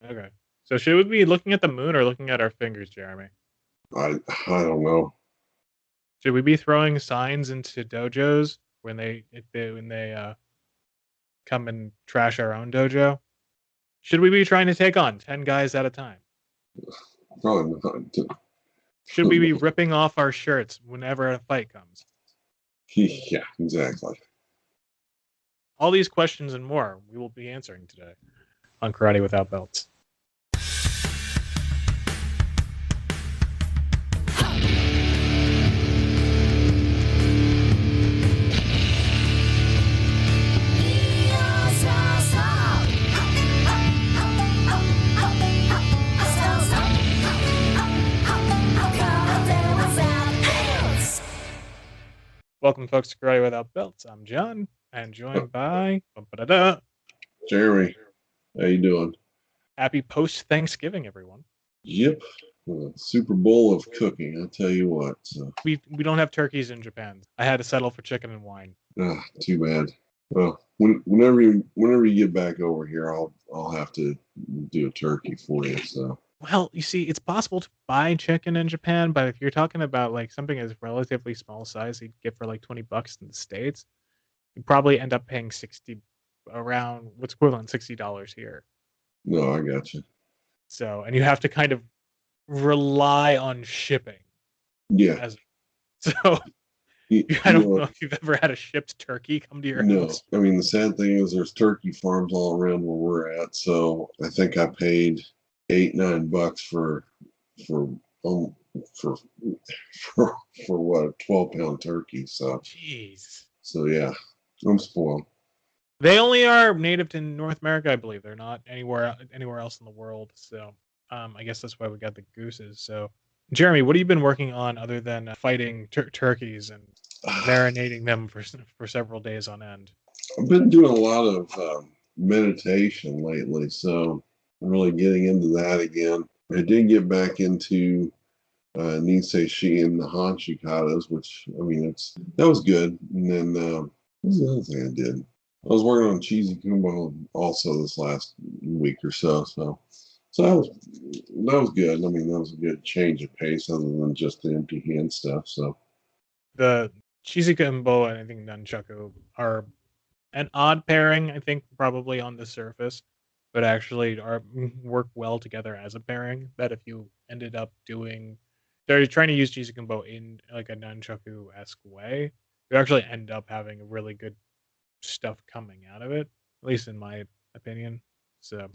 Okay. So should we be looking at the moon or looking at our fingers, Jeremy? I don't know. Should we be throwing signs into dojos when they come and trash our own dojo? Should we be trying to take on 10 guys at a time? Probably not. Should we be ripping off our shirts whenever a fight comes? Yeah, exactly. All these questions and more we will be answering today on Karate Without Belts. Welcome, folks, to Karate Without Belts. I'm John, and joined by Jeremy, how you doing? Happy post-Thanksgiving, everyone. Yep. Super Bowl of cooking, I tell you what. So, We don't have turkeys in Japan. I had to settle for chicken and wine. too bad. Well, whenever you get back over here, I'll have to do a turkey for you. So, Well, you see, it's possible to buy chicken in Japan, but if you're talking about like something as relatively small size you'd get for like $20 in the States, you probably end up paying 60 around what's equivalent $60 here. no, I got you. So, and you have to kind of rely on shipping Yeah. as so I don't know if you've ever had a shipped turkey come to your house. I mean, the sad thing is there's turkey farms all around where we're at. So I think I paid $8-9 for um for for what, a 12-pound turkey. So Jeez. yeah, I'm spoiled. They only are native to North America, I believe. They're not anywhere else in the world. So I guess that's why we got the gooses. So Jeremy, what have you been working on other than fighting turkeys and marinating them for several days on end? I've been doing a lot of meditation lately, so I'm really getting into that again. I did get back into Nisei Shi and the Hanshikatas, which, I mean, that was good. And then what was the other thing I did? I was working on Cheesy Kumbo also this last week or so. So that was good. I mean, that was a good change of pace other than just the empty hand stuff. So The Shizuka and Boa and I think Nunchaku are an odd pairing, I think, probably on the surface, but actually work well together as a pairing. That if you ended up they're trying to use Shizukumbo in like a Nunchaku-esque way, you actually end up having a really good stuff coming out of it, at least in my opinion. So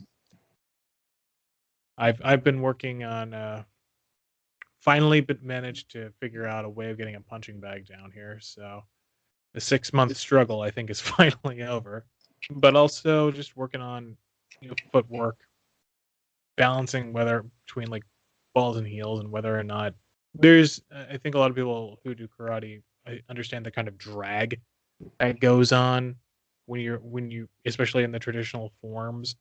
I've been working on finally managed to figure out a way of getting a punching bag down here. So the 6-month struggle I think is finally over. But also just working on footwork, balancing whether between like balls and heels and whether or not there's I think a lot of people who do karate understand the kind of drag that goes on when you especially in the traditional forms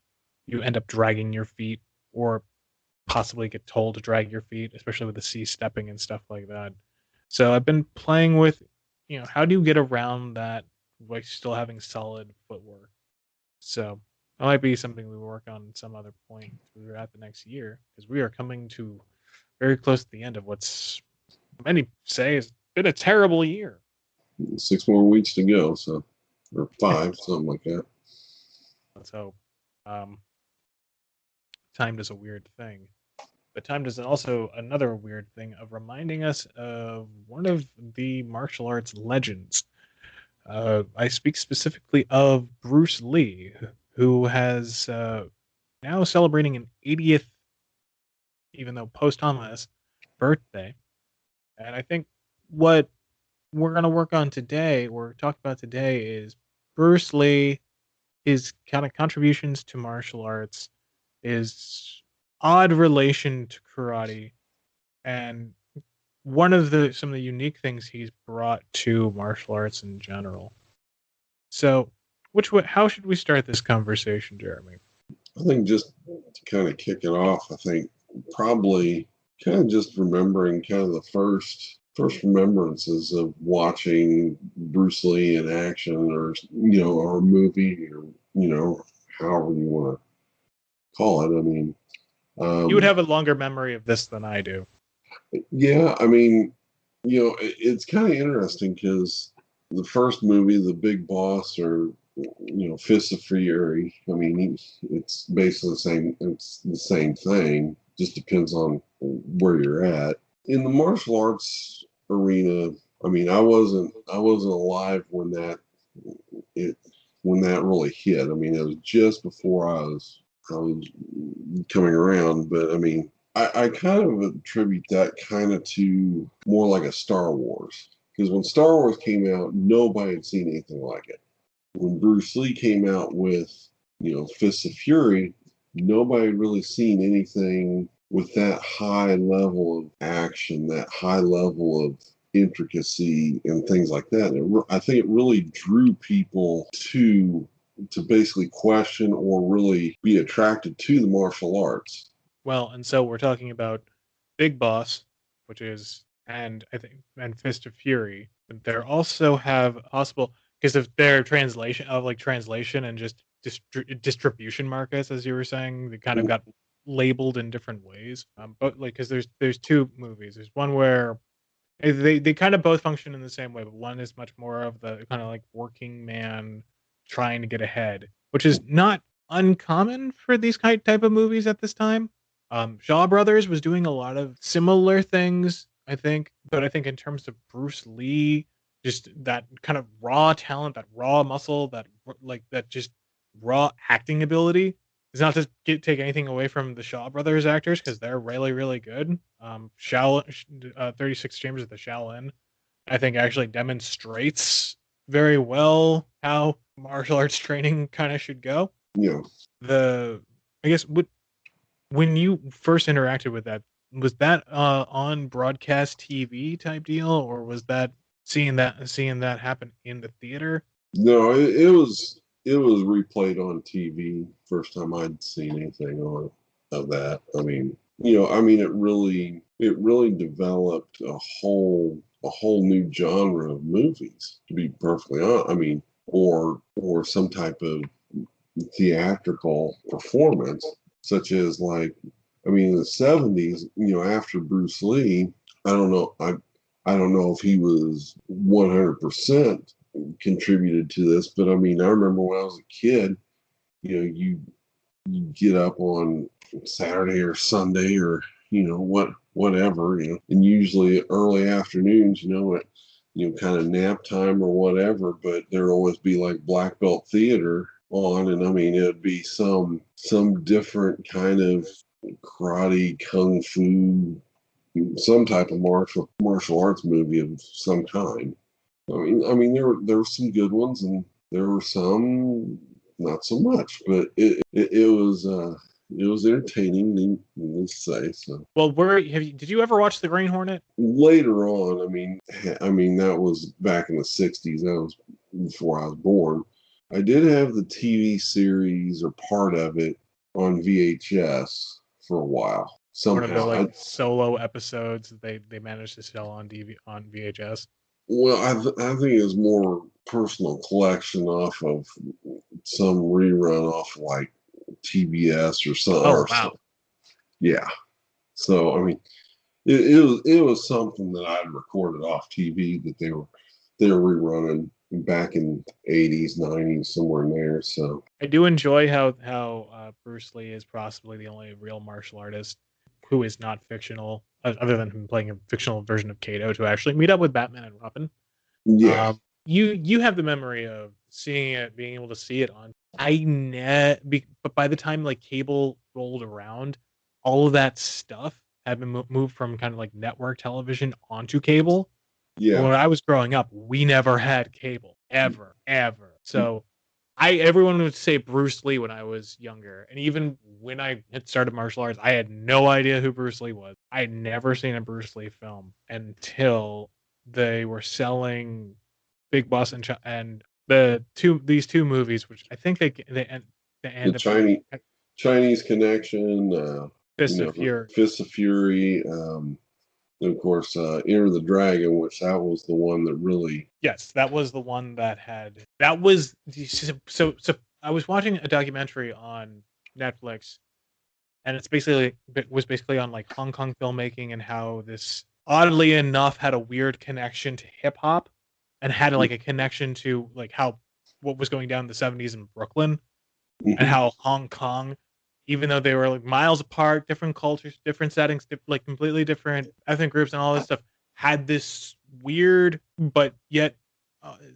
you end up dragging your feet or possibly get told to drag your feet, especially with the C stepping and stuff like that. So I've been playing with how do you get around that while still having solid footwork. So that might be something we work on some other point throughout the next year because we are coming to very close to the end of what's many say has been a terrible year. 6 more weeks to go. So, or 5, something like that. Let's hope. Um, time is a weird thing, but time is also another weird thing of reminding us of one of the martial arts legends. I speak specifically of Bruce Lee, who has now celebrating an 80th, even though posthumous, birthday. And I think what we're going to work on today, or talk about today, is Bruce Lee, his kind of contributions to martial arts, his odd relation to karate, and some of the unique things he's brought to martial arts in general. So, how should we start this conversation, Jeremy? I think just to kind of kick it off, I think probably kind of just remembering kind of the first remembrances of watching Bruce Lee in action, or or a movie, or however you want to call it. I mean, You would have a longer memory of this than I do. yeah, I mean, it's kind of interesting because the first movie, The Big Boss, or Fist of Fury. I mean, it's basically the same. It's the same thing. Just depends on where you're at in the martial arts arena. I mean, I wasn't alive it when that really hit. I mean, it was just before I was coming around, but I mean, I kind of attribute that kind of to more like a Star Wars. Because when Star Wars came out, nobody had seen anything like it. When Bruce Lee came out with, Fists of Fury, nobody had really seen anything with that high level of action, that high level of intricacy and things like that. And I think it really drew people to basically question or really be attracted to the martial arts. Well, and so we're talking about Big Boss, which is, and I think, and Fist of Fury. But they also have possible, because of their translation and just distribution markets, as you were saying, they kind of got labeled in different ways. But like, because there's two movies. There's one where they kind of both function in the same way, but one is much more of the kind of like working man trying to get ahead, which is not uncommon for these type of movies at this time. Shaw Brothers was doing a lot of similar things, I think, but I think in terms of Bruce Lee, just that kind of raw talent, that raw muscle, that just raw acting ability. It's not to take anything away from the Shaw Brothers actors because they're really, really good. 36 Chambers of the Shaolin, I think, actually demonstrates very well how martial arts training kind of should go. Yeah. I guess when you first interacted with that, was that on broadcast TV type deal, or was that seeing that happen in the theater? No, it was replayed on TV. First time I'd seen anything on of that. I mean, it really developed a whole new genre of movies. To be perfectly honest, I mean, or some type of theatrical performance, such as like, I mean, in the '70s, after Bruce Lee, I don't know, I don't know if he was 100% contributed to this, but I mean, I remember when I was a kid, you get up on Saturday or Sunday or whatever, and usually early afternoons, kind of nap time or whatever, but there'd always be like black belt theater on, and I mean, it'd be some different kind of karate, kung fu, some type of martial arts movie of some kind. I mean, there were some good ones, and there were some not so much, but it was entertaining, needless to say. So, Well, did you ever watch The Green Hornet? later on, I mean that was back in the '60s. That was before I was born. I did have the TV series or part of it on VHS for a while. One of the Somehow, solo episodes that they managed to sell on VHS. well, I think it's more personal collection off of some rerun off like TBS or some. Oh wow! Yeah. So I mean, it was something that I'd recorded off TV that they were rerunning back in '80s, '90s, somewhere in there. So I do enjoy how Bruce Lee is possibly the only real martial artist who is not fictional, other than him playing a fictional version of Kato, to actually meet up with Batman and Robin. yeah, You have the memory of seeing it, being able to see it on. But by the time like cable rolled around, all of that stuff had been moved from kind of like network television onto cable. yeah, When I was growing up, we never had cable ever. So everyone would say Bruce Lee when I was younger, and even when I had started martial arts, I had no idea who Bruce Lee was. I had never seen a Bruce Lee film until they were selling Big Boss and these two movies, which I think they end the up being Chinese Connection, Fist of Fury. Fist of Fury, and of course, Enter the Dragon, which that was the one that really. Yes, that was the one that was so. I was watching a documentary on Netflix and it was basically on like Hong Kong filmmaking and how this oddly enough had a weird connection to hip hop and had like a connection to like how what was going down in the 70s in Brooklyn and Hmm. how Hong Kong, even though they were like miles apart, different cultures, different settings, like completely different ethnic groups and all this stuff, had this weird but yet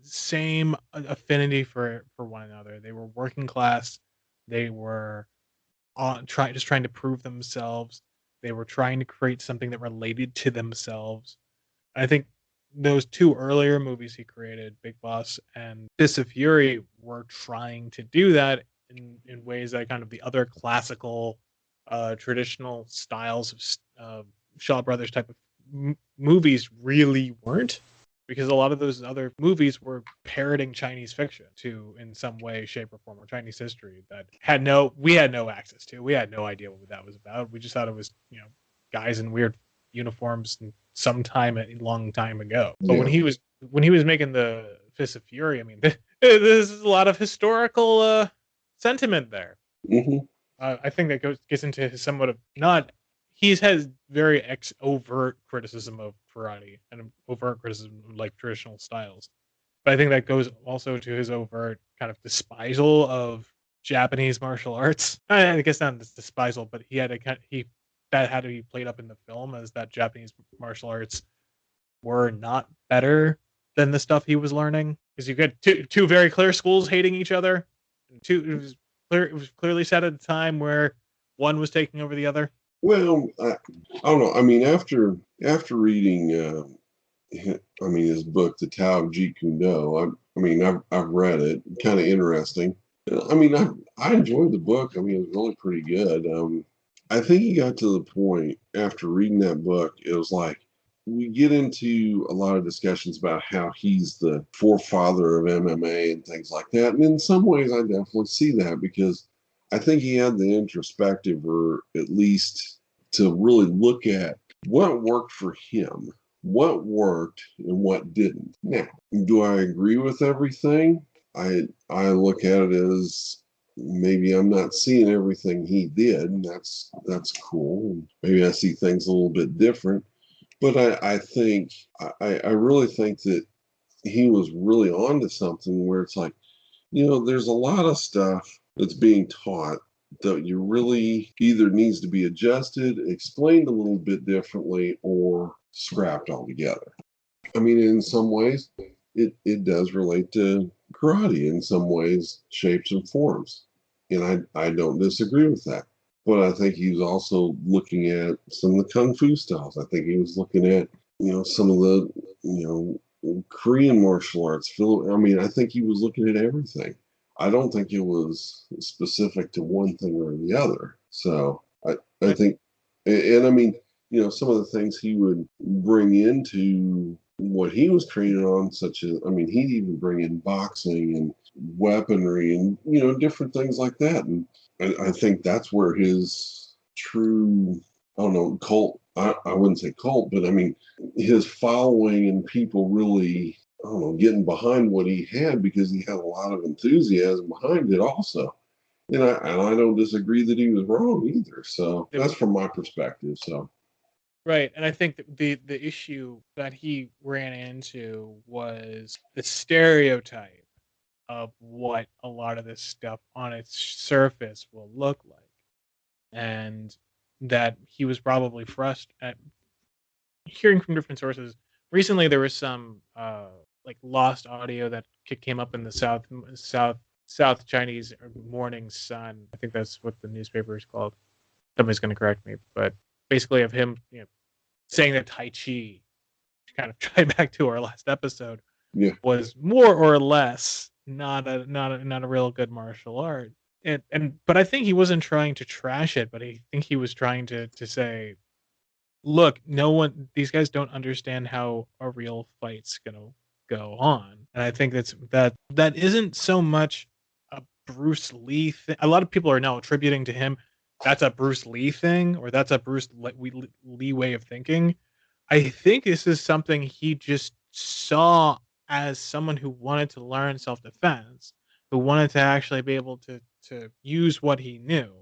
same affinity for one another. They were working class. They were trying to prove themselves. They were trying to create something that related to themselves. I think those two earlier movies he created, Big Boss and Fist of Fury, were trying to do that in ways that kind of the other classical, traditional styles of Shaw Brothers type of movies really weren't. Because a lot of those other movies were parroting Chinese fiction to, in some way, shape, or form, or Chinese history that we had no access to. We had no idea what that was about. We just thought it was, guys in weird uniforms and sometime a long time ago. But Yeah. when he was making the Fist of Fury, I mean, there's a lot of historical sentiment there. Hmm. I think that gets into his somewhat of not. He's has very overt criticism of karate and overt criticism of like traditional styles, but I think that goes also to his overt kind of despisal of Japanese martial arts. I guess not this despisal, but he had that had to be played up in the film as that Japanese martial arts were not better than the stuff he was learning, because you get two very clear schools hating each other. It was clearly set at a time where one was taking over the other. Well, I don't know. I mean, after reading, his book, The Tao of Jeet Kune Do. I've read it. Kind of interesting. I enjoyed the book. I mean, it was really pretty good. I think he got to the point after reading that book, it was like we get into a lot of discussions about how he's the forefather of MMA and things like that. And in some ways, I definitely see that because I think he had the introspective, or at least to really look at what worked for him, what worked and what didn't. Now, do I agree with everything? I look at it as maybe I'm not seeing everything he did, and that's cool. Maybe I see things a little bit different, but I really think that he was really onto something where it's like, there's a lot of stuff that's being taught that you really either needs to be adjusted, explained a little bit differently, or scrapped altogether. I mean, in some ways, it does relate to karate in some ways, shapes, and forms. And I don't disagree with that. But I think he was also looking at some of the kung fu styles. I think he was looking at, some of the, Korean martial arts. I think he was looking at everything. I don't think it was specific to one thing or the other. So I Right. think, and I mean, some of the things he would bring into what he was trained on, such as, he'd even bring in boxing and weaponry and, different things like that. And I think that's where his true, I don't know, cult, I wouldn't say cult, but I mean, his following and people really, I don't know, getting behind what he had because he had a lot of enthusiasm behind it also. And I don't disagree that he was wrong either. So The- that's from my perspective. So right, and I think that the issue that he ran into was the stereotype of what a lot of this stuff on its surface will look like, and that he was probably frustrated at hearing from different sources. Recently, there was some like lost audio that came up in the South Chinese Morning Sun. I think that's what the newspaper is called. Somebody's going to correct me, but basically of him, saying that Tai Chi, to kind of try back to our last episode, yeah, was more or less not a real good martial art. And but I think he wasn't trying to trash it, but I think he was trying to say, look, no one, these guys don't understand how a real fight's gonna go on. And I think that isn't so much a Bruce Lee thing. A lot of people are now attributing to him that's a Bruce Lee thing, or that's a Lee way of thinking. I think this is something he just saw as someone who wanted to learn self defense, who wanted to actually be able to use what he knew,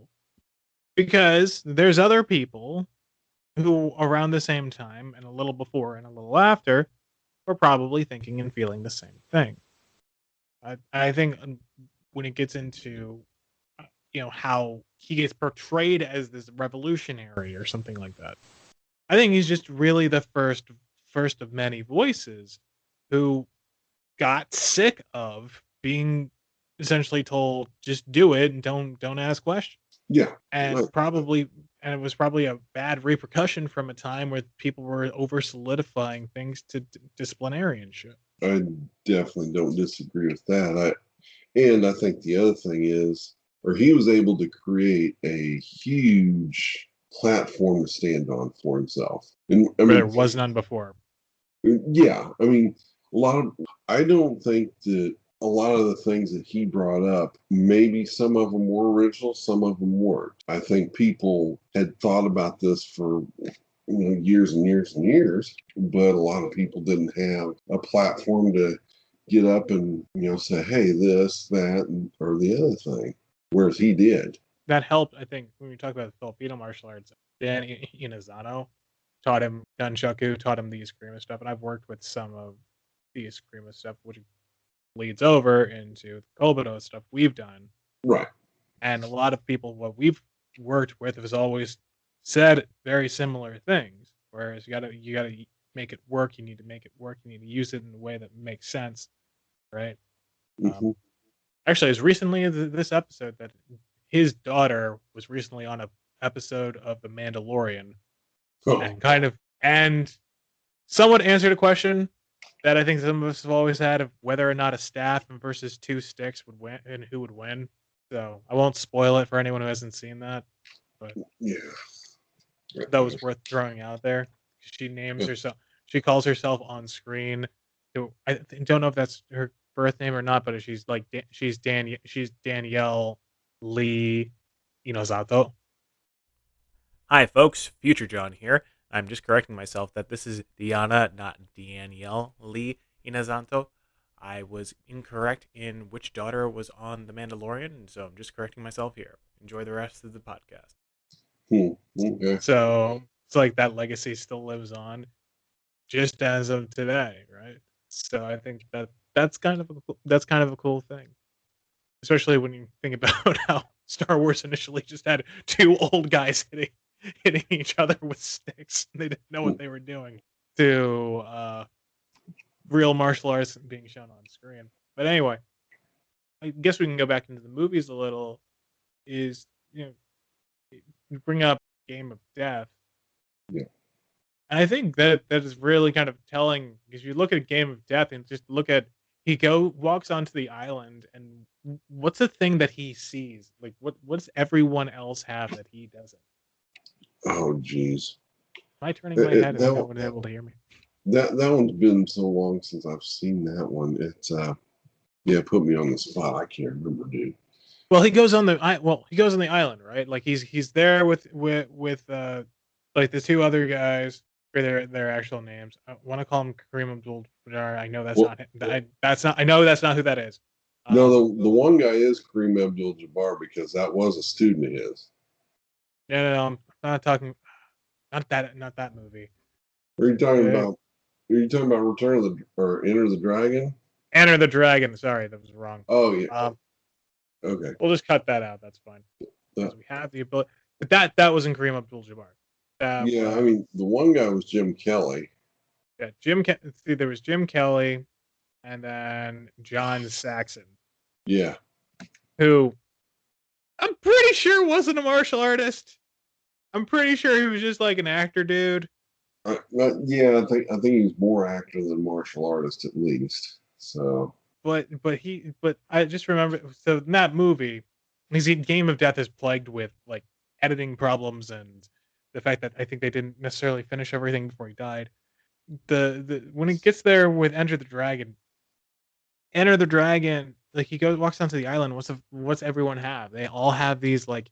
because there's other people who around the same time and a little before and a little after were probably thinking and feeling the same thing. I think when it gets into how he gets portrayed as this revolutionary or something like that, I think he's just really the first of many voices who got sick of being essentially told just do it and don't ask questions. Yeah. And it was probably a bad repercussion from a time where people were over solidifying things to disciplinarianship. I definitely don't disagree with that. And I think the other thing is, or he was able to create a huge platform to stand on for himself. And I Where there mean, was none before. yeah, I mean, I don't think that a lot of the things that he brought up, maybe some of them were original, some of them weren't. I think people had thought about this for years and years and years, but a lot of people didn't have a platform to get up and say, hey, this, that, or the other thing, whereas he did. That helped, I think, when we talk about the Filipino martial arts. Dan Inazano taught him nunchaku, taught him the Eskrima stuff, and I've worked with some of the Eskrima stuff, which leads over into the Kobudo stuff we've done. Right. And a lot of people, what we've worked with, has always said very similar things. Whereas you gotta make it work. You need to make it work. You need to use it in a way that makes sense, right? Mm-hmm. Actually, as recently as this episode, that his daughter was recently on a episode of The Mandalorian, and somewhat answered a question that I think some of us have always had of whether or not a staff versus two sticks would win and who would win. So I won't spoil it for anyone who hasn't seen that, but yeah, that was worth throwing out there. She names herself. She calls herself on screen. I don't know if that's her birth name or not, but she's Danielle Lee Inozato. Hi, folks. Future John here. I'm just correcting myself that this is Diana, not Danielle Lee Inazanto. I was incorrect in which daughter was on The Mandalorian, so I'm just correcting myself here. Enjoy the rest of the podcast. Okay. So it's like that legacy still lives on, just as of today, right? So I think that's kind of a cool thing, especially when you think about how Star Wars initially just had two old guys hitting each other with sticks. And they didn't know what they were doing. To real martial arts being shown on screen. But anyway, I guess we can go back into the movies a little. Is you bring up Game of Death. Yeah. And I think that is really kind of telling, because you look at Game of Death and just look at walks onto the island, and what's the thing that he sees? Like what's everyone else have that he doesn't? Oh, geez. Am I turning my head? Is no one able to hear me? That one's been so long since I've seen that one. It's put me on the spot. I can't remember, dude. Well, he goes on the island, right? Like he's there with like the two other guys for their actual names. I want to call him Kareem Abdul-Jabbar. I know that's not him. I know that's not who that is. No, the one guy is Kareem Abdul-Jabbar because that was a student of his. No, I'm not talking. Not that movie. Are you talking about? Are you talking about Enter the Dragon? Enter the Dragon. Sorry, that was wrong. Oh yeah. Okay. We'll just cut that out. That's fine. Because we have the ability. But that wasn't Kareem Abdul-Jabbar. I mean, the one guy was Jim Kelly. Yeah, there was Jim Kelly, and then John Saxon. Yeah. Who I'm pretty sure wasn't a martial artist. I'm pretty sure he was just like an actor dude. I think he's more actor than martial artist at least. So. But I just remember, so in that movie, Game of Death is plagued with like editing problems and the fact that I think they didn't necessarily finish everything before he died. When it gets there with Enter the Dragon, like he walks onto the island. What's everyone have? They all have these like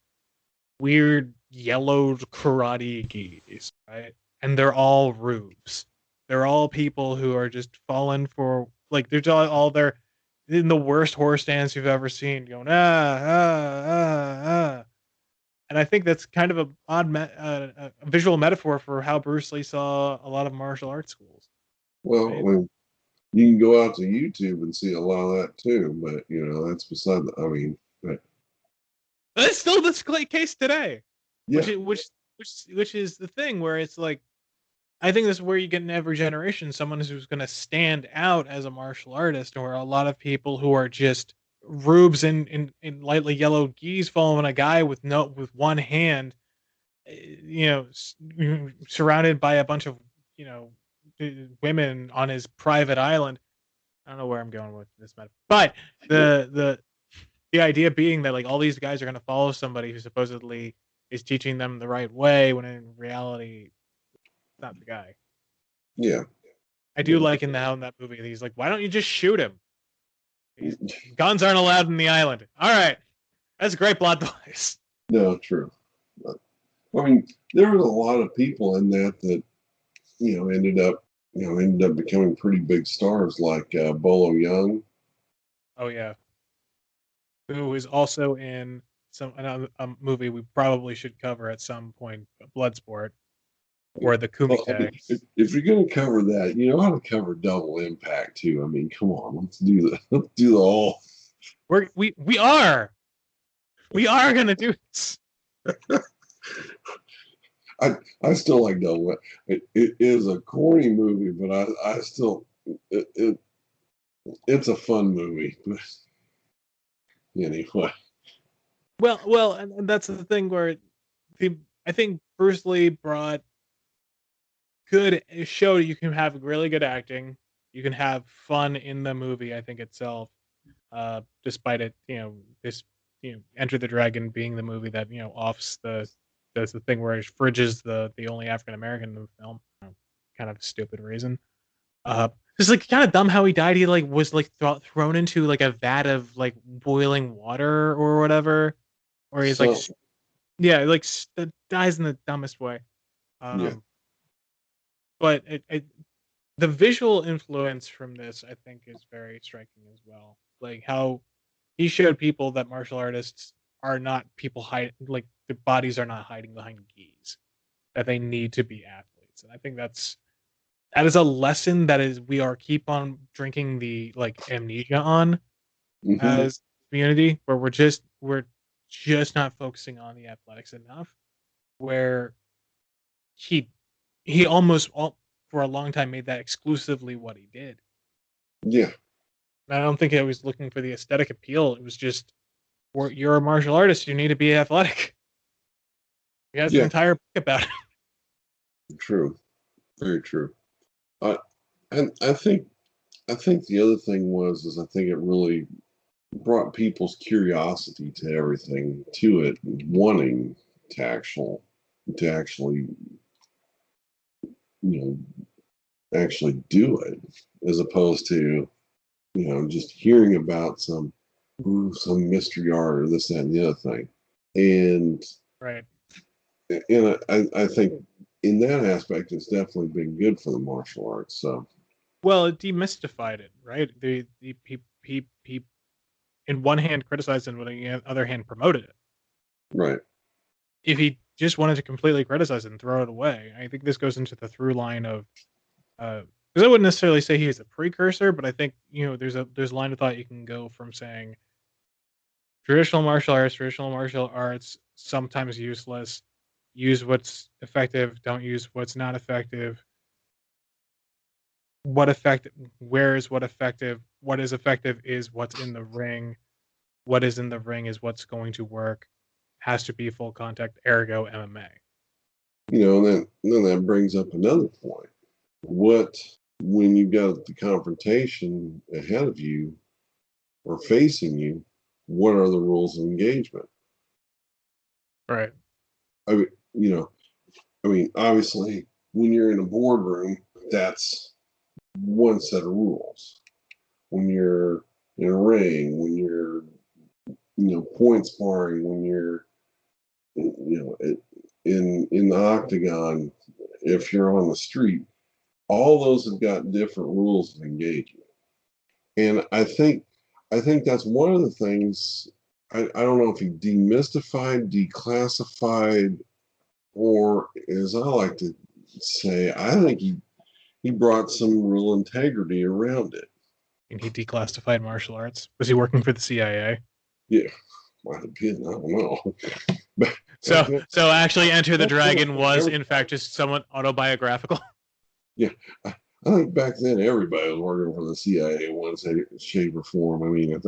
weird yellow karate gis, right? And they're all rubes. They're all people who are just fallen for, like, they're all there in the worst horse stance you've ever seen, going And I think that's kind of a a visual metaphor for how Bruce Lee saw a lot of martial arts schools. Well, Right? you can go out to YouTube and see a lot of that too, but that's beside I mean, but But it's still this case today, which yeah, is which is the thing where it's like I think this is where you get in every generation someone who's going to stand out as a martial artist, or a lot of people who are just rubes in lightly yellow gis following a guy with one hand, surrounded by a bunch of you know women on his private island. I don't know where I'm going with this metaphor, but the idea being that like all these guys are going to follow somebody who supposedly is teaching them the right way, when in reality, it's not the guy. yeah. I do like how in that movie he's like, "Why don't you just shoot him? Guns aren't allowed in the island." All right, that's a great plot device. No, true. But, I mean, there was a lot of people in that ended up becoming pretty big stars, like Bolo Young. Oh yeah, who is also in another movie we probably should cover at some point, Bloodsport, or the Well, I Kumite. mean, if you're going to cover that, you know how to cover Double Impact too. I mean, come on, let's do the let's do the whole. We are gonna do this. I still like Double. It is a corny movie, but I still it's a fun movie. Anyway, Well, and that's the thing where I think Bruce Lee brought good show. You can have really good acting. You can have fun in the movie. I think itself, despite it, this Enter the Dragon being the movie that offs does the thing where it fridges the only African American in the film. Kind of stupid reason. It's like kind of dumb how he died. He like was like thrown into like a vat of like boiling water or whatever, or he's like, so yeah, like dies in the dumbest way. yeah, Um, but the visual influence from this, I think, is very striking as well. Like how he showed people that martial artists are not people hide like their bodies are not hiding behind gis, that they need to be athletes, and I think that is a lesson that is we are keep on drinking the like amnesia on hmm as community, where we're just not focusing on the athletics enough, where he he almost for a long time made that exclusively what he did. yeah, And I don't think I was looking for the aesthetic appeal. It was just, you're a martial artist, you need to be athletic. He has an yeah. entire book about it. True, very true. I and I think the other thing is I think it really brought people's curiosity to everything, to it, wanting to actually you know actually do it, as opposed to just hearing about some mystery art or this, that, and the other thing. And Right. I think in that aspect, it's definitely been good for the martial arts. So Well, it demystified it, right? He in one hand criticized it, but on the other hand promoted it. right, If he just wanted to completely criticize it and throw it away, I think this goes into the through line of, because I wouldn't necessarily say he is a precursor, but I think there's a line of thought you can go from saying traditional martial arts, sometimes useless. Use what's effective. Don't use what's not effective. What effective? Where is what effective? What is effective is what's in the ring. What is in the ring is what's going to work. Has to be full contact. Ergo MMA. and then that brings up another point. What when you've got the confrontation ahead of you or facing you? What are the rules of engagement? Right. I mean, you know, obviously, when you're in a boardroom, that's one set of rules. When you're in a ring, when you're, point sparring, when you're, in the octagon, if you're on the street, all those have got different rules of engagement. And I think that's one of the things I don't know if he demystified, declassified, or as I like to say, I think he brought some real integrity around it. And he declassified martial arts. Was he working for the CIA? Yeah, might have been. I don't know. Back So actually, Enter the back then, Dragon was every- in fact just somewhat autobiographical. yeah, I think back then everybody was working for the CIA in one shape or form. I mean,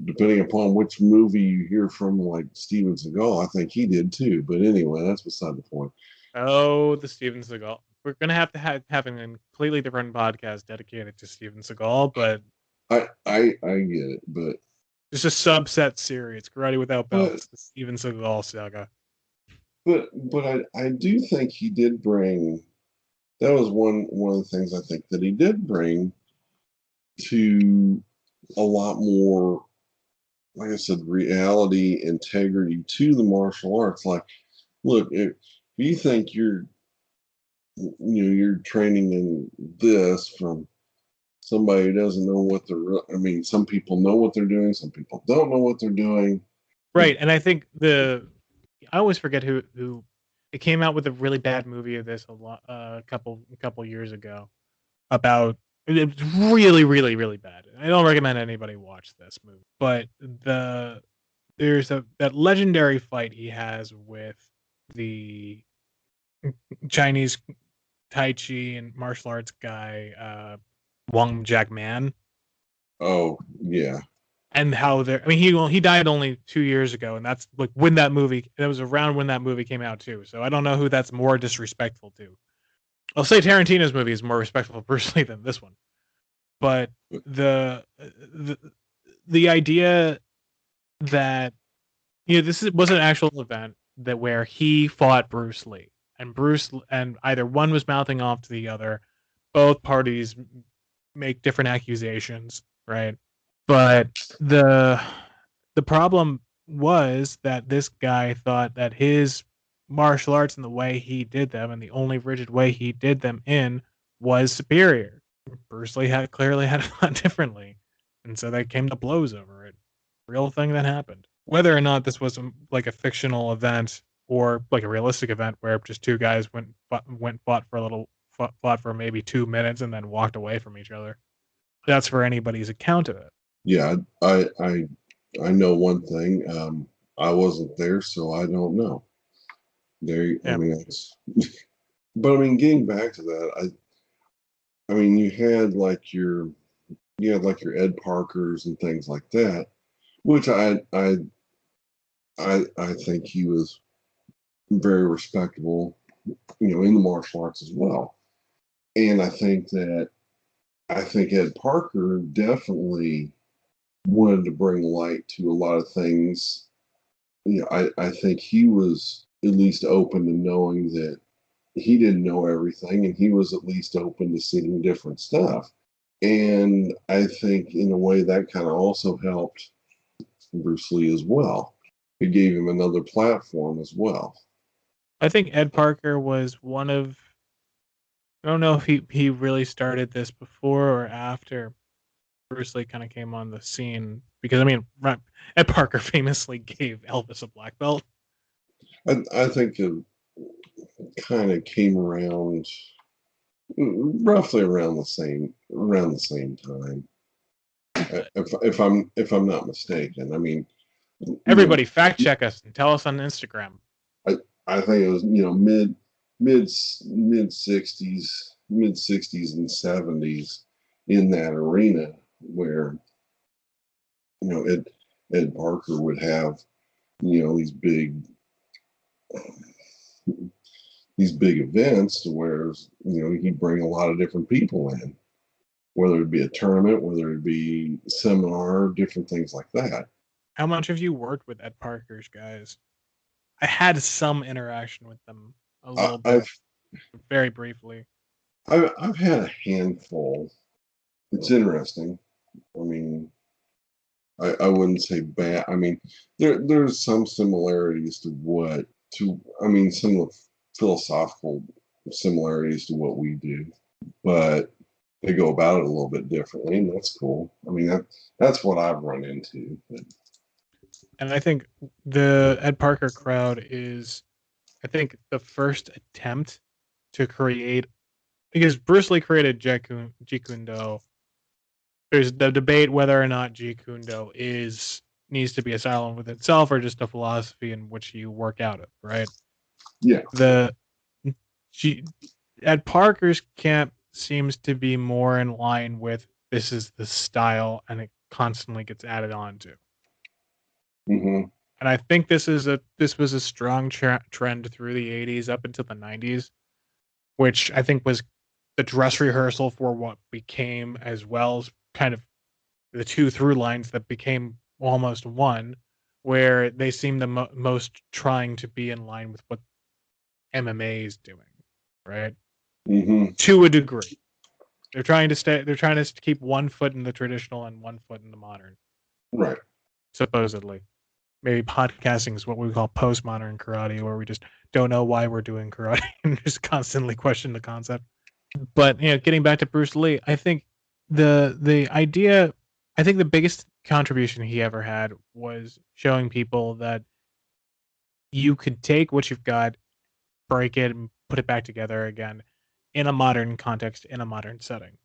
depending upon which movie you hear from, like Steven Seagal, I think he did too. But anyway, that's beside the point. Oh, the Steven Seagal. We're gonna have to have a completely different podcast dedicated to Steven Seagal, but I get it, just a subset series, Karate Without but Belts, the Steven Seagal saga. I do think he did bring. That was one of the things I think that he did bring to a lot more, like I said, reality, integrity to the martial arts. Like, look, if you think you're training in this from somebody who doesn't know what they're, I mean, some people know what they're doing, some people don't know what they're doing. Right, and I think I always forget who it came out with a really bad movie of this a couple years ago about it's really really bad. I don't recommend anybody watch this movie, but there's that legendary fight he has with the Chinese Tai Chi and martial arts guy Wong Jack Man, Oh, yeah. and how they're. I mean, he died only 2 years ago, and that's like when that movie. That was around when that movie came out too. So I don't know who that's more disrespectful to. I'll say Tarantino's movie is more respectful personally than this one, but the the idea that was an actual event that where he fought Bruce Lee, and either one was mouthing off to the other. Both parties make different accusations, right? But the problem was that this guy thought that his martial arts and the way he did them and the only rigid way he did them in was superior. Bruce Lee clearly had it thought differently, and so they came to blows over it. Real thing that happened. Whether or not this was like a fictional event or like a realistic event where just two guys fought for a little fought for maybe 2 minutes and then walked away from each other. That's for anybody's account of it. Yeah, I know one thing. I wasn't there, so I don't know. I mean, but I mean, getting back to that, I mean, you had like your Ed Parkers and things like that, which I think he was very respectable, in the martial arts as well. And I think Ed Parker definitely wanted to bring light to a lot of things. I think he was at least open to knowing that he didn't know everything, and he was at least open to seeing different stuff. And I think in a way that kind of also helped Bruce Lee as well. It gave him another platform as well. I think Ed Parker was one of. I don't know if he really started this before or after Bruce Lee kind of came on the scene, because I mean, Ed Parker famously gave Elvis a black belt. I think it kind of came around roughly around the same time. If I'm not mistaken. I mean, everybody fact check us and tell us on Instagram. I think it was mid 60s and 70s in that arena where Ed Parker would have these big events to where he'd bring a lot of different people in, whether it be a tournament, whether it be a seminar, different things like that. How much have you worked with Ed Parker's guys? I had some interaction with them a little bit, very briefly. I've had a handful. It's interesting. I mean, I wouldn't say bad. I mean, there's some similarities some of the philosophical similarities to what we do, but they go about it a little bit differently, and that's cool. I mean, that's what I've run into. But, And I think the Ed Parker crowd is, I think, the first attempt to create, because Bruce Lee created Jeet Kune Do. There's the debate whether or not Jeet Kune Do needs to be a silent with itself or just a philosophy in which you work out of, right? yeah. The Ed Parker's camp seems to be more in line with this is the style, and it constantly gets added on to. Mm-hmm. And I think this was a strong trend through the 80s up until the 90s, which I think was the dress rehearsal for what became, as well as kind of the two through lines that became almost one, where they seem the most trying to be in line with what MMA is doing, right? Mm-hmm. To a degree. They're trying to keep one foot in the traditional and one foot in the modern, Right. supposedly. Maybe podcasting is what we call postmodern karate, where we just don't know why we're doing karate and just constantly question the concept. But getting back to Bruce Lee, I think the idea, I think the biggest contribution he ever had was showing people that you could take what you've got, break it, and put it back together again in a modern context, in a modern setting.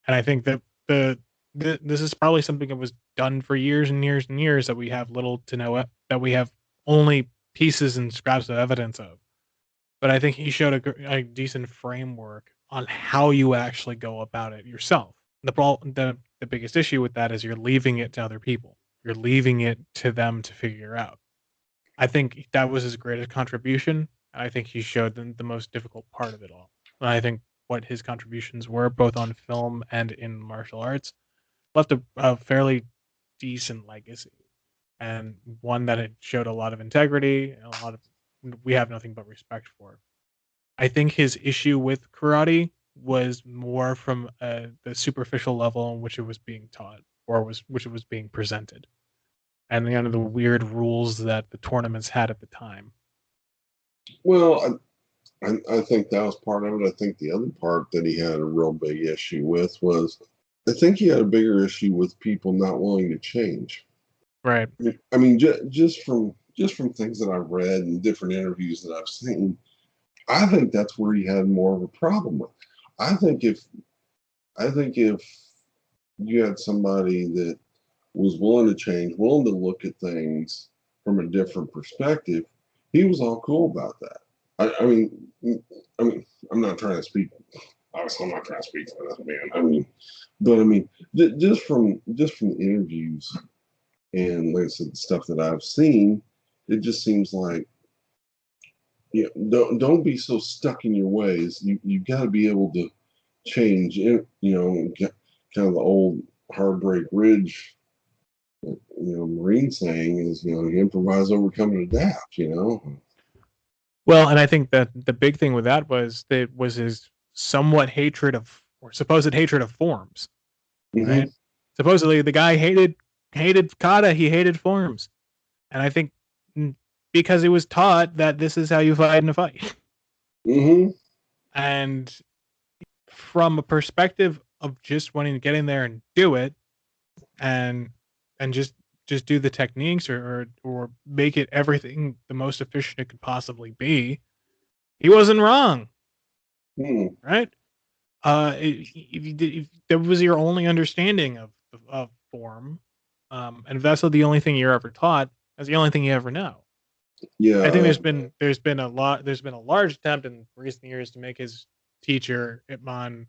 And I think that this is probably something that was done for years and years and years, that we have little to no, that we have only pieces and scraps of evidence of. But I think he showed a decent framework on how you actually go about it yourself. The biggest issue with that is you're leaving it to other people. You're leaving it to them to figure out. I think that was his greatest contribution. I think he showed the most difficult part of it all. And I think what his contributions were, both on film and in martial arts, left a fairly decent legacy, and one that had showed a lot of integrity and a lot of, we have nothing but respect for. I think his issue with karate was more from the superficial level in which it was being taught, or which it was being presented, and the weird rules that the tournaments had at the time. Well, I think that was part of it. I think the other part that he had a real big issue with was, I think he had a bigger issue with people not willing to change. Right. I mean, just from things that I've read and different interviews that I've seen, I think that's where he had more of a problem with. I think if you had somebody that was willing to change, willing to look at things from a different perspective, he was all cool about that. I mean, I'm not trying to speak. Obviously, I'm not trying to speak for this man. But just from the interviews and, like I said, the stuff that I've seen, it just seems like, don't be so stuck in your ways. You got to be able to change. Kind of the old Heartbreak Ridge, Marine saying is, you improvise, overcome, and adapt. Well, and I think that the big thing with that was his somewhat hatred of, or supposed hatred of, forms. Mm-hmm. Right? Supposedly, the guy hated kata. He hated forms, and I think because it was taught that this is how you fight in a fight. Mm-hmm. And from a perspective of just wanting to get in there and do it, and just do the techniques, or make it everything the most efficient it could possibly be, he wasn't wrong. Mm-hmm. Right? If that was your only understanding of form, and if that's the only thing you're ever taught, that's the only thing you ever know. Yeah, I think there's been a large attempt in recent years to make his teacher Ip Man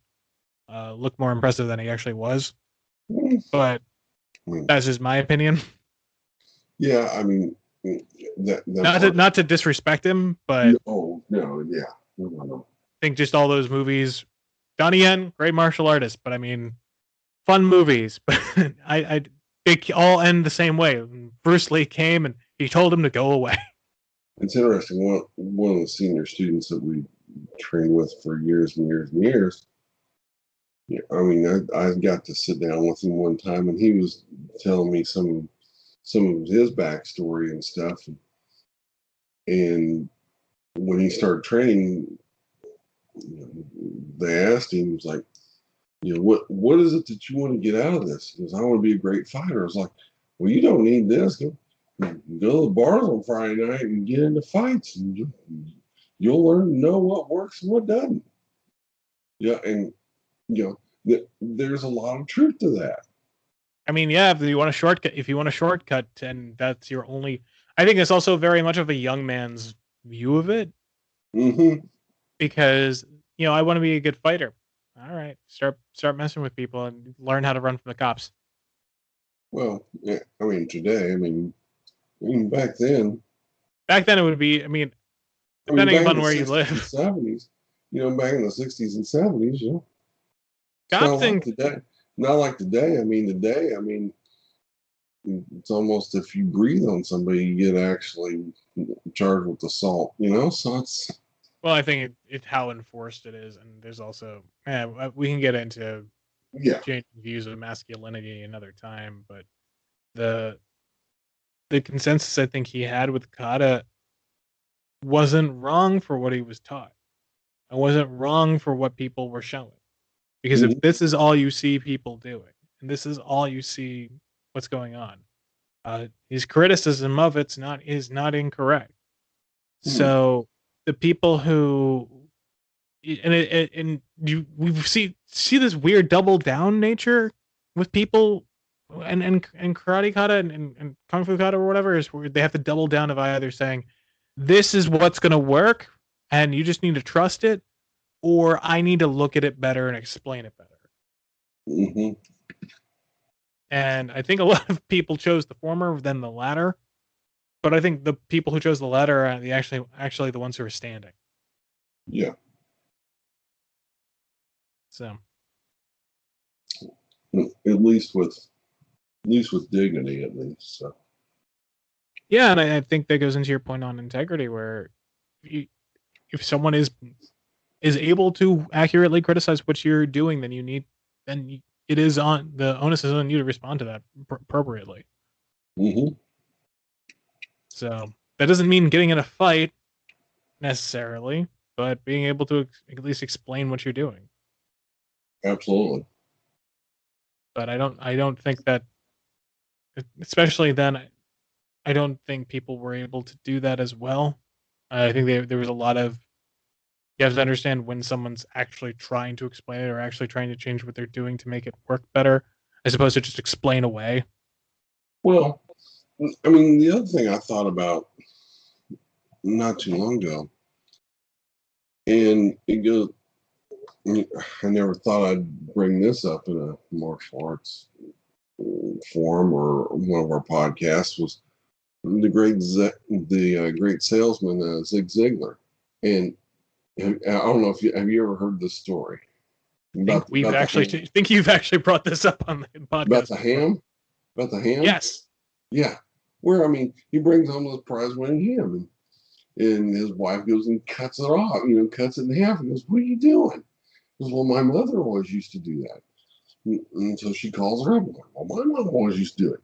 look more impressive than he actually was, but that's just my opinion. Yeah, I mean, not to disrespect him, but no, yeah, no. I think just all those movies, Donnie Yen, great martial artist, but I mean, fun movies, but they all end the same way. Bruce Lee came and he told him to go away. It's interesting. One of the senior students that we trained with for years and years and years. Yeah, I mean, I got to sit down with him one time, and he was telling me some of his backstory and stuff. And when he started training, they asked him, he was like, what is it that you want to get out of this? He goes, I want to be a great fighter. I was like, well, you don't need this. Go to the bars on Friday night and get into fights, and you'll learn to know what works and what doesn't. Yeah, and there's a lot of truth to that. I mean, yeah, if you want a shortcut, and that's your only, I think it's also very much of a young man's view of it, Mm-hmm. because I want to be a good fighter. All right, start messing with people and learn how to run from the cops. Well, yeah, I mean, today, even back then, Back then, it would be, depending back in upon the where you 60s and live, 70s, back in the 60s and 70s, it's cop not like things. today. Not like today. Today, it's almost if you breathe on somebody, you get actually charged with assault, So it's, Well, I think it's how enforced it is, and there's also, we can get into yeah. changing views of masculinity another time, but the consensus I think he had with Kata wasn't wrong for what he was taught. It wasn't wrong for what people were showing. Because if Mhm. this is all you see people doing, and this is all you see what's going on, his criticism of is not incorrect. Hmm. So the people who and we see this weird double down nature with people, and karate kata and kung fu kata or whatever, is where they have to double down of either saying this is what's going to work and you just need to trust it, or I need to look at it better and explain it better. Hmm. And I think a lot of people chose the former than the latter, but I think the people who chose the latter are actually the ones who are standing. Yeah. So At least with dignity, at least. So. yeah, and I think that goes into your point on integrity, where if someone is able to accurately criticize what you're doing, then it is on the onus is on you to respond to that appropriately. Hmm. So that doesn't mean getting in a fight necessarily, but being able to at least explain what you're doing. Absolutely. But I don't think that, especially then, I don't think people were able to do that as well. I think there was a lot of, you have to understand when someone's actually trying to explain it or actually trying to change what they're doing to make it work better, as opposed to just explain away. Well, the other thing I thought about not too long ago, and it goes, I never thought I'd bring this up in a martial arts forum or one of our podcasts, was the great salesman Zig Ziglar. And I don't know if have you ever heard this story Think we've actually think you've actually brought this up on the podcast about the ham? About the ham? Yes. Yeah. Where he brings home this prize-winning ham, and his wife goes and cuts it off. Cuts it in half. And goes, "What are you doing?" He goes, "Well, my mother always used to do that." And so she calls her up. Well, my mom always used to do it.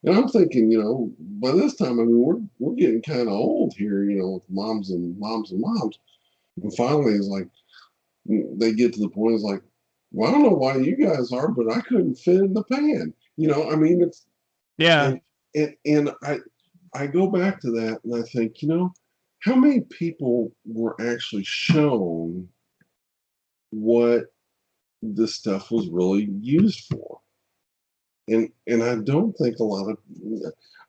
And I'm thinking, by this time, we're getting kind of old here, with moms and moms and moms. And finally, it's like they get to the point. It's like, well, I don't know why you guys are, but I couldn't fit in the pan. It's Yeah. and I go back to that and I think, how many people were actually shown what this stuff was really used for? And I don't think a lot of,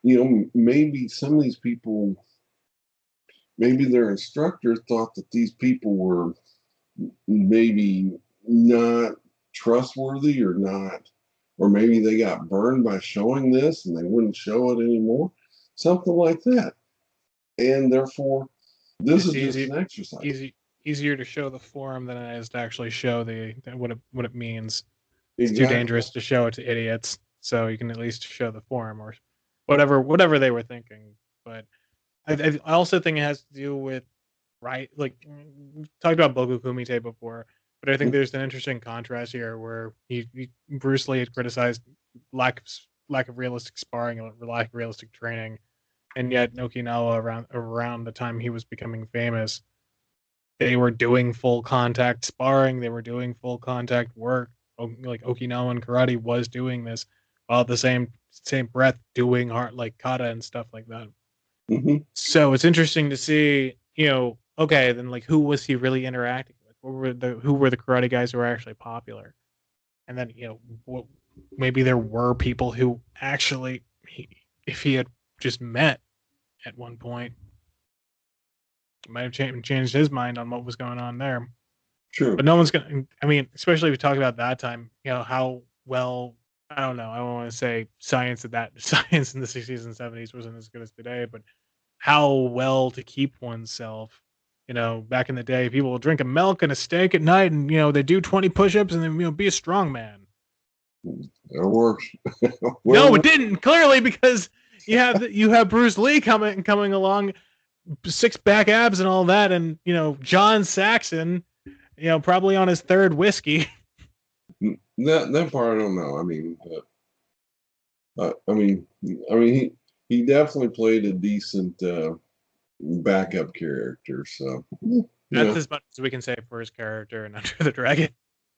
maybe some of these people, maybe their instructors thought that these people were maybe not trustworthy or not, or maybe they got burned by showing this and they wouldn't show it anymore, something like that. And therefore, this is just an exercise. Easier to show the form than it is to actually show what it means. It's too Exactly. dangerous to show it to idiots, so you can at least show the form or whatever they were thinking. But I also think it has to do with, right, like we talked about Bogo Kumite before, but I think there's an interesting contrast here where Bruce Lee had criticized lack of realistic sparring and lack of realistic training, and yet in Okinawa around the time he was becoming famous, they were doing full contact sparring, they were doing full contact work, like Okinawan karate was doing this, while at the same breath doing hard like kata and stuff like that. Hmm. So it's interesting to see, okay, then like who was he really interacting with? Who were the karate guys who were actually popular? And then maybe there were people who actually, if he had just met at one point, might have changed his mind on what was going on there. True. But no one's gonna. I mean, especially if we talk about that time, how well. I don't know. I don't want to say science in the 60s and 70s wasn't as good as today, but how well to keep oneself. Back in the day, people would drink a milk and a steak at night, and they do 20 push-ups and then be a strong man. It works. No, it didn't. Clearly, because you have Bruce Lee coming along, 6-pack abs and all that, and John Saxon, probably on his third whiskey. That part I don't know. I mean, he definitely played a decent backup character. So That's as much as we can say for his character in Under the Dragon,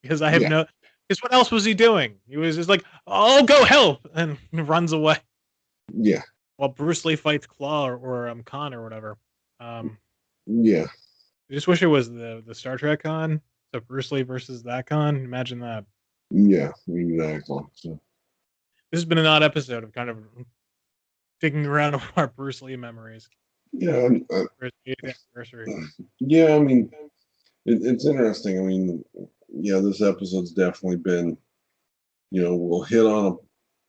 because I have Yeah. no. Because what else was he doing? He was just like, "Oh, go help," and runs away. Yeah. While Bruce Lee fights Claw or Khan or whatever. Yeah. I just wish it was the Star Trek Khan. So Bruce Lee versus that Khan. Imagine that. Yeah. Exactly. So This has been an odd episode of kind of digging around our Bruce Lee memories yeah. for his 80th anniversary. Yeah. I mean, it's interesting. I mean, yeah, this episode's definitely been, we'll hit on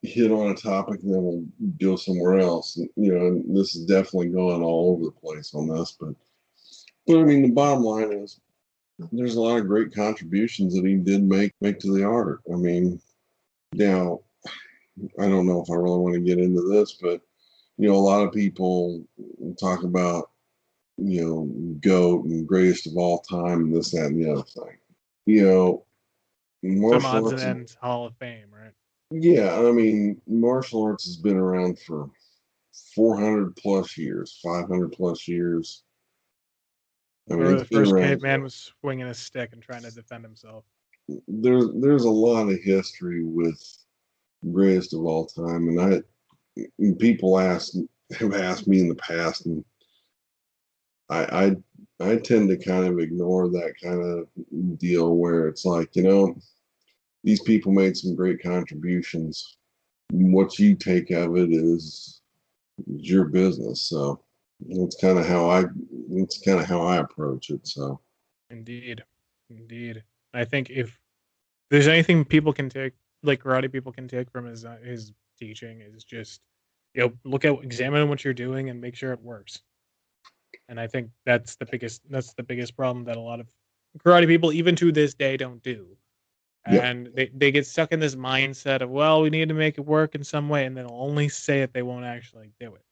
a topic and then we'll go somewhere else. And this is definitely going all over the place on this, but I mean, the bottom line is there's a lot of great contributions that he did make to the art. I mean, now I don't know if I really want to get into this, but a lot of people talk about GOAT and greatest of all time and this, that, and the other thing. Some Martial odds arts. and ends Hall of Fame, right? Yeah, I mean, martial arts has been around for 400 plus years, 500 plus years. I mean, Or the it's been first around. caveman was swinging a stick and trying to defend himself. There's a lot of history with greatest of all time, and people have asked me in the past, and I tend to kind of ignore that kind of deal where it's like, these people made some great contributions. What you take of it is your business. So that's kind of how I approach it. So Indeed. I think if there's anything people can take, like karate people can take from his teaching, is just examine what you're doing and make sure it works. And I think that's the biggest problem that a lot of karate people, even to this day, don't do. Yeah. And they get stuck in this mindset of, well, we need to make it work in some way, and then they'll only say it, they won't actually do it.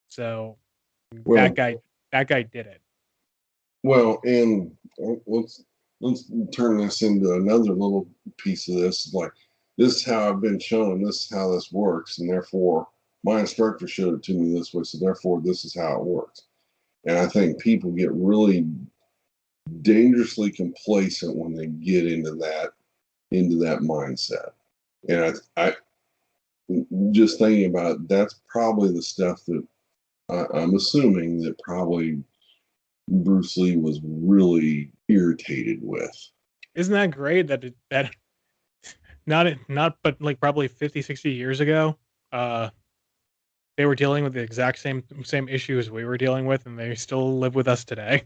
So Well, that guy did it. well, and let's turn this into another little piece of this. Like, this is how I've been shown, this is how this works, and therefore my instructor showed it to me this way, so therefore this is how it works. And I think people get really dangerously complacent when they get into that mindset. And I just thinking about it, that's probably the stuff that I'm assuming that probably Bruce Lee was really irritated with. Isn't that great that not but like probably 50, 60 years ago, they were dealing with the exact same issues we were dealing with, and they still live with us today.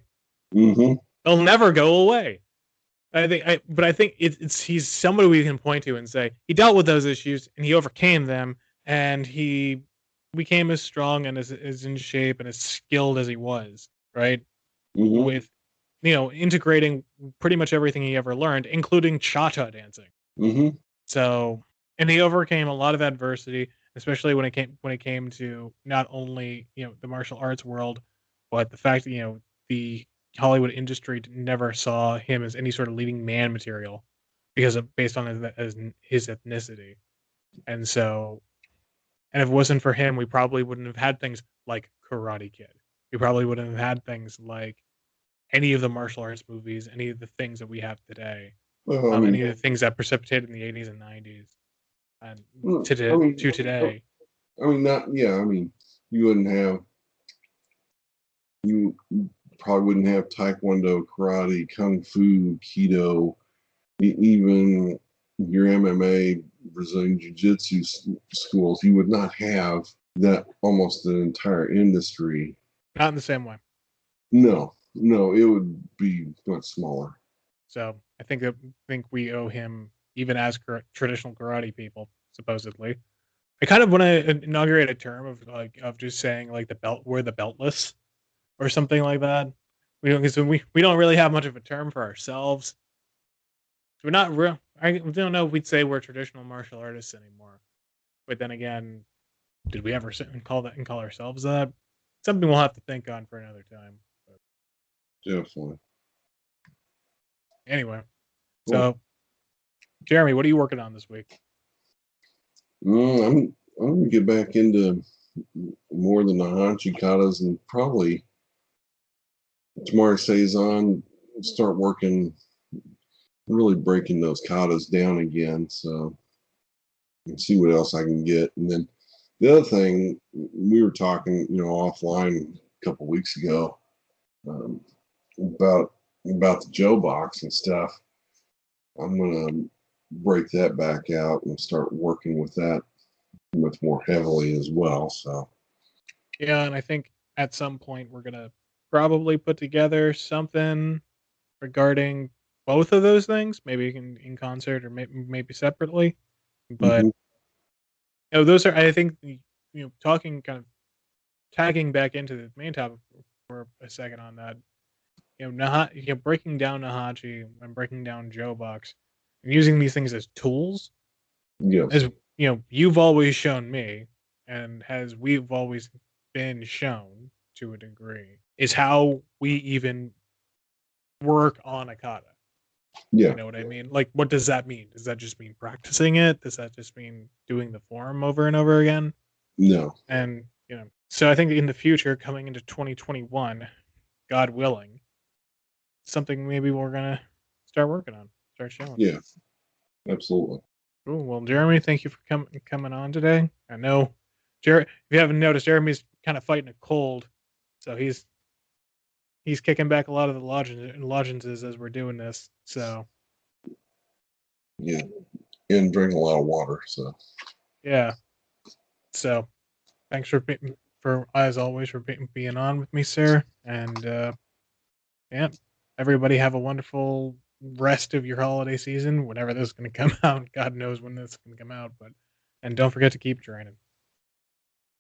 Mm-hmm. They'll never go away. I think he's somebody we can point to and say he dealt with those issues and he overcame them, and he became as strong and as in shape and as skilled as he was, right? Mm-hmm. With integrating pretty much everything he ever learned, including cha-cha dancing. Mm-hmm. So, and he overcame a lot of adversity, especially when it came to not only the martial arts world, but the fact that the Hollywood industry never saw him as any sort of leading man material based on his ethnicity. And so, and if it wasn't for him, we probably wouldn't have had things like Karate Kid. We probably wouldn't have had things like any of the martial arts movies, any of the things that we have today. Well, I mean, Any of the things that precipitated in the 80s and 90s, and well, to I mean, today. I mean, not yeah. I mean, you wouldn't have you probably wouldn't have taekwondo, karate, kung fu, keto, even your MMA, Brazilian jiu-jitsu schools. You would not have that almost an entire industry. Not in the same way. No, it would be much smaller. So I think we owe him, even as traditional karate people, supposedly. I kind of want to inaugurate a term of just saying like we're the beltless or something like that. We don't really have much of a term for ourselves. We're not real. I don't know if we'd say we're traditional martial artists anymore. But then again, did we ever sit and call ourselves that? Something we'll have to think on for another time. But Definitely. anyway, Cool. so Jeremy, what are you working on this week? I'm gonna get back into more than the Hanchi katas and probably tomorrow Saison start working, really breaking those katas down again. So and see what else I can get. And then the other thing we were talking, offline a couple weeks ago um, about the Joe box and stuff. I'm gonna break that back out and start working with that much more heavily as well. So Yeah, and I think at some point we're gonna probably put together something regarding both of those things, maybe in concert or maybe separately. But mhm. those are, I think, talking kind of tagging back into the main topic for a second on that. Breaking down Nahachi and breaking down Joe Box and using these things as tools, Yes, as you've always shown me, and as we've always been shown to a degree, is how we even work on a kata. yeah, You know what I mean? Like, what does that mean? Does that just mean practicing it? Does that just mean doing the form over and over again? no, And so I think in the future, coming into 2021, God willing, something maybe we're gonna start working on, start showing. yeah, absolutely. Cool. Well, Jeremy, thank you for coming on today. I know, if you haven't noticed, Jeremy's kind of fighting a cold, so he's kicking back a lot of the lozenges as we're doing this. So Yeah, and drink a lot of water. So yeah. So thanks for as always for being on with me, sir. And yeah, everybody have a wonderful rest of your holiday season. Whenever this is going to come out, God knows when this is going to come out. And don't forget to keep training.